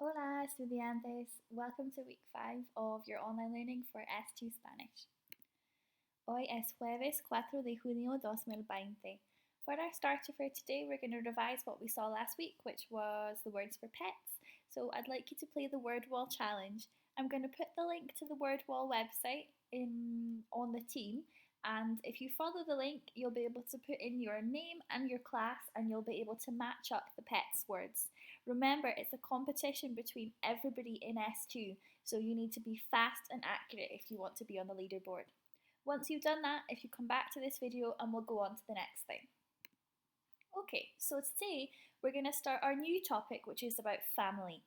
Hola, estudiantes. Welcome to week 5 of your online learning for S2 Spanish. Hoy es jueves 4 de junio 2020. For our starter for today, we're going to revise what we saw last week, which was the words for pets. So I'd like you to play the word wall challenge. I'm going to put the link to the word wall website on the team, and if you follow the link, you'll be able to put in your name and your class, and you'll be able to match up the pets words. Remember, it's a competition between everybody in S2, so you need to be fast and accurate if you want to be on the leaderboard. Once you've done that, if you come back to this video and we'll go on to the next thing. Okay, so today we're going to start our new topic, which is about family.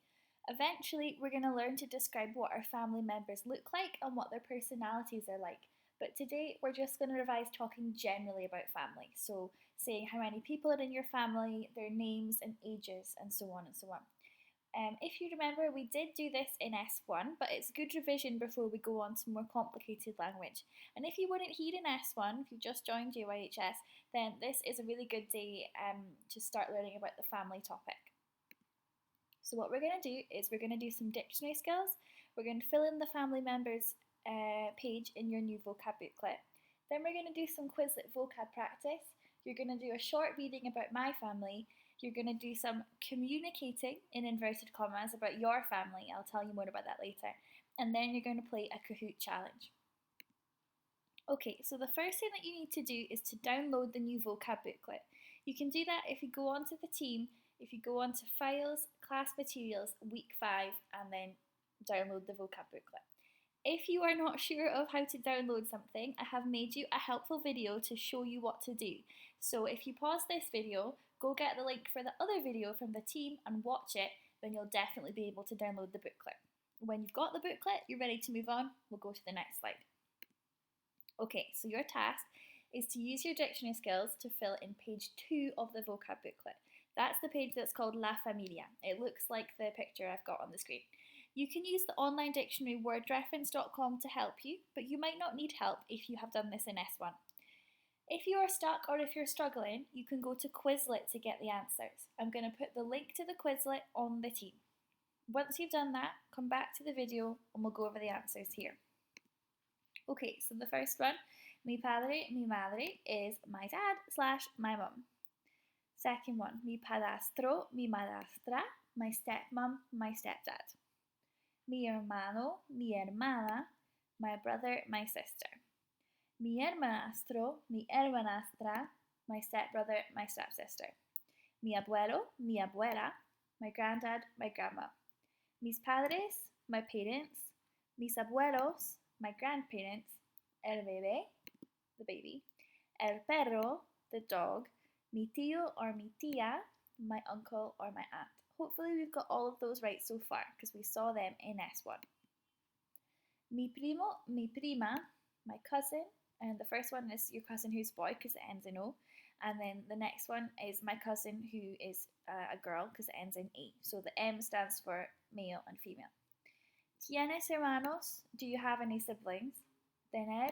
Eventually, we're going to learn to describe what our family members look like and what their personalities are like. But today, we're just going to revise talking generally about family. So, saying how many people are in your family, their names and ages, and so on and so on. If you remember, we did do this in S1, but it's good revision before we go on to more complicated language. And if you weren't here in S1, if you just joined JYHS, then this is a really good day to start learning about the family topic. So what we're going to do is we're going to do some dictionary skills. We're going to fill in the family members page in your new vocab booklet. Then we're going to do some Quizlet vocab practice. You're going to do a short reading about my family. You're going to do some communicating in inverted commas about your family. I'll tell you more about that later. And then you're going to play a Kahoot challenge. Okay, so the first thing that you need to do is to download the new vocab booklet. You can do that if you go onto the team, if you go onto Files, Class Materials, Week 5, and then download the vocab booklet. If you are not sure of how to download something, I have made you a helpful video to show you what to do. So if you pause this video, go get the link for the other video from the team and watch it, then you'll definitely be able to download the booklet. When you've got the booklet, you're ready to move on. We'll go to the next slide. Okay, so your task is to use your dictionary skills to fill in page 2 of the vocab booklet. That's the page that's called La Familia. It looks like the picture I've got on the screen. You can use the online dictionary wordreference.com to help you, but you might not need help if you have done this in S1. If you are stuck or if you're struggling, you can go to Quizlet to get the answers. I'm going to put the link to the Quizlet on the team. Once you've done that, come back to the video and we'll go over the answers here. Okay, so the first one, mi padre, mi madre, is my dad / my mum. Second one, mi padrastro, mi madrastra, my stepmom, my stepdad. Mi hermano, mi hermana, my brother, my sister. Mi hermanastro, mi hermanastra, my stepbrother, my stepsister. Mi abuelo, mi abuela, my granddad, my grandma. Mis padres, my parents. Mis abuelos, my grandparents. El bebé, the baby. El perro, the dog. Mi tío or mi tía, my uncle or my aunt. Hopefully we've got all of those right so far because we saw them in S1. Mi primo, mi prima, my cousin, and the first one is your cousin who's boy because it ends in O, and then the next one is my cousin who is a girl because it ends in A. So the M stands for male and female. ¿Tienes hermanos? Do you have any siblings? Tener,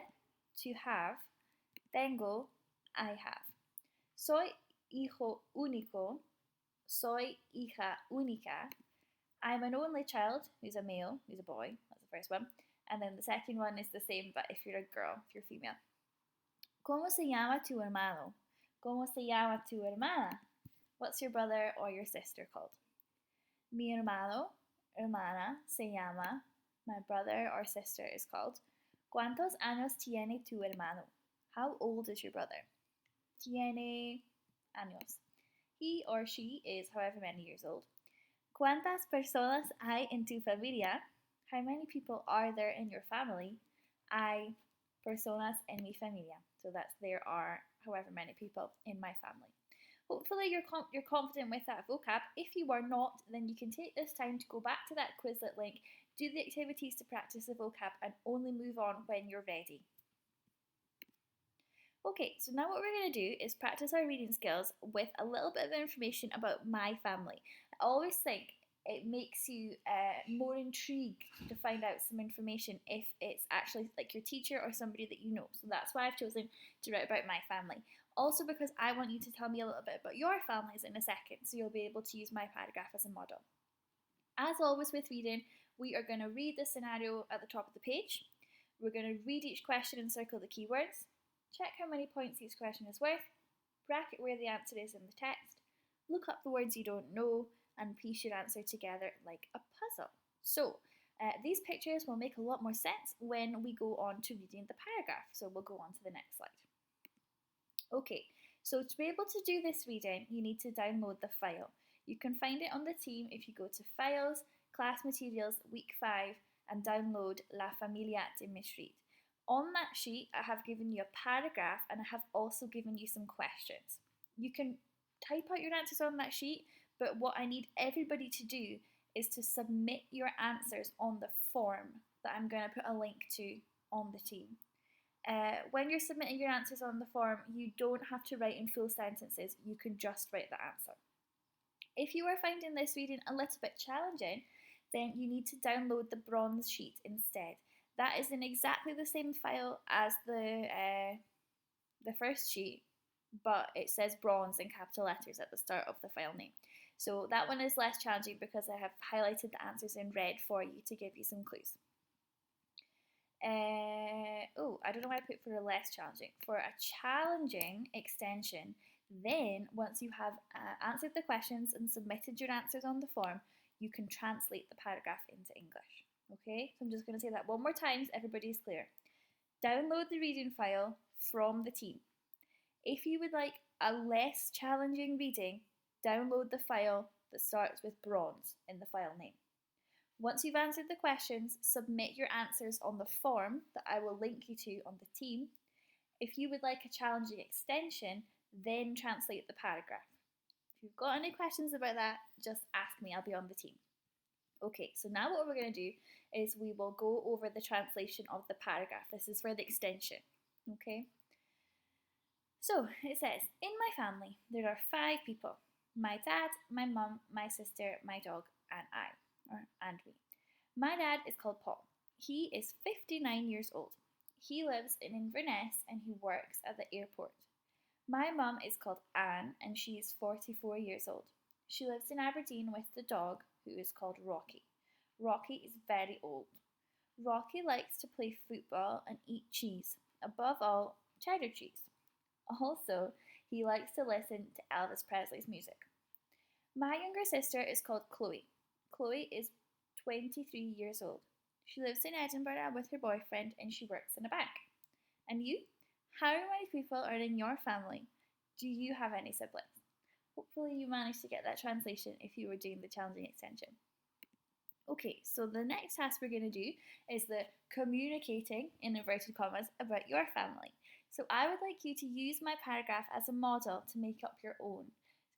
to have. Tengo, I have. Soy hijo único. Soy hija única. I'm an only child, who's a male, who's a boy. That's the first one. And then the second one is the same, but if you're a girl, if you're female. ¿Cómo se llama tu hermano? ¿Cómo se llama tu hermana? What's your brother or your sister called? Mi hermano, hermana, se llama. My brother or sister is called. ¿Cuántos años tiene tu hermano? How old is your brother? Tiene años. He or she is however many years old. ¿Cuántas personas hay en tu familia? How many people are there in your family? Hay personas en mi familia. So that's there are however many people in my family. Hopefully you're confident with that vocab. If you are not, then you can take this time to go back to that Quizlet link, do the activities to practice the vocab, and only move on when you're ready. Okay, so now what we're going to do is practice our reading skills with a little bit of information about my family. I always think it makes you more intrigued to find out some information if it's actually like your teacher or somebody that you know. So that's why I've chosen to write about my family. Also because I want you to tell me a little bit about your families in a second, so you'll be able to use my paragraph as a model. As always with reading, we are going to read the scenario at the top of the page. We're going to read each question and circle the keywords. Check how many points each question is worth. Bracket where the answer is in the text. Look up the words you don't know and piece your answer together like a puzzle. So, these pictures will make a lot more sense when we go on to reading the paragraph. So we'll go on to the next slide. Okay, so to be able to do this reading, you need to download the file. You can find it on the team if you go to Files, Class Materials, Week 5, and download La Familia de Reid. On that sheet, I have given you a paragraph and I have also given you some questions. You can type out your answers on that sheet, but what I need everybody to do is to submit your answers on the form that I'm going to put a link to on the team. When you're submitting your answers on the form, you don't have to write in full sentences, you can just write the answer. If you are finding this reading a little bit challenging, then you need to download the bronze sheet instead. That is in exactly the same file as the first sheet, but it says bronze in capital letters at the start of the file name. So that one is less challenging because I have highlighted the answers in red for you to give you some clues. I don't know why I put for a less challenging. For a challenging extension, then once you have answered the questions and submitted your answers on the form, you can translate the paragraph into English. Okay, so I'm just going to say that one more time so everybody's clear. Download the reading file from the team. If you would like a less challenging reading, download the file that starts with bronze in the file name. Once you've answered the questions, submit your answers on the form that I will link you to on the team. If you would like a challenging extension, then translate the paragraph. If you've got any questions about that, just ask me, I'll be on the team. Okay, so now what we're going to do is we will go over the translation of the paragraph. This is for the extension, okay? So it says, in my family, there are 5 people. My dad, my mum, my sister, my dog, and we. My dad is called Paul. He is 59 years old. He lives in Inverness and he works at the airport. My mum is called Anne and she is 44 years old. She lives in Aberdeen with the dog who is called Rocky. Rocky is very old. Rocky likes to play football and eat cheese, above all, cheddar cheese. Also, he likes to listen to Elvis Presley's music. My younger sister is called Chloe. Chloe is 23 years old. She lives in Edinburgh with her boyfriend and she works in a bank. And you? How many people are in your family? Do you have any siblings? Hopefully you managed to get that translation if you were doing the challenging extension. Okay, so the next task we're going to do is the communicating, in inverted commas, about your family. So I would like you to use my paragraph as a model to make up your own.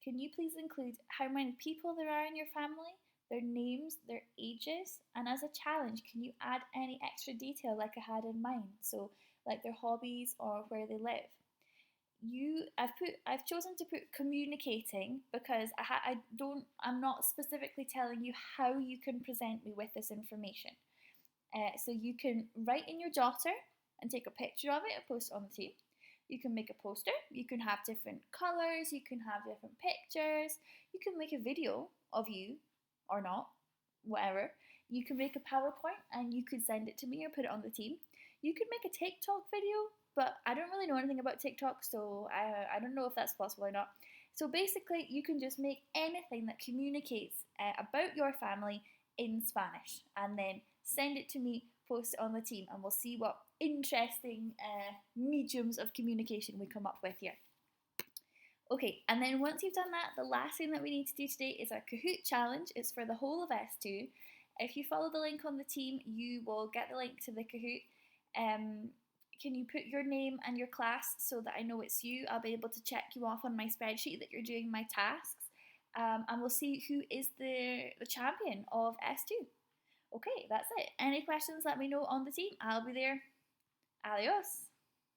Can you please include how many people there are in your family, their names, their ages, and as a challenge, can you add any extra detail like I had in mine? So like their hobbies or where they live. I've chosen to put communicating because I'm not specifically telling you how you can present me with this information. So you can write in your jotter and take a picture of it and post it on the team. You can make a poster, you can have different colours, you can have different pictures, you can make a video of you or not, whatever. You can make a PowerPoint and you could send it to me or put it on the team. You could make a TikTok video, but I don't really know anything about TikTok, so I don't know if that's possible or not. So basically, you can just make anything that communicates about your family in Spanish and then send it to me, post it on the team, and we'll see what interesting mediums of communication we come up with here. Okay, and then once you've done that, the last thing that we need to do today is our Kahoot challenge. It's for the whole of S2. If you follow the link on the team, you will get the link to the Kahoot. Can you put your name and your class so that I know it's you? I'll be able to check you off on my spreadsheet that you're doing my tasks. And we'll see who is the champion of S2. Okay, that's it. Any questions, let me know on the team. I'll be there. Adios.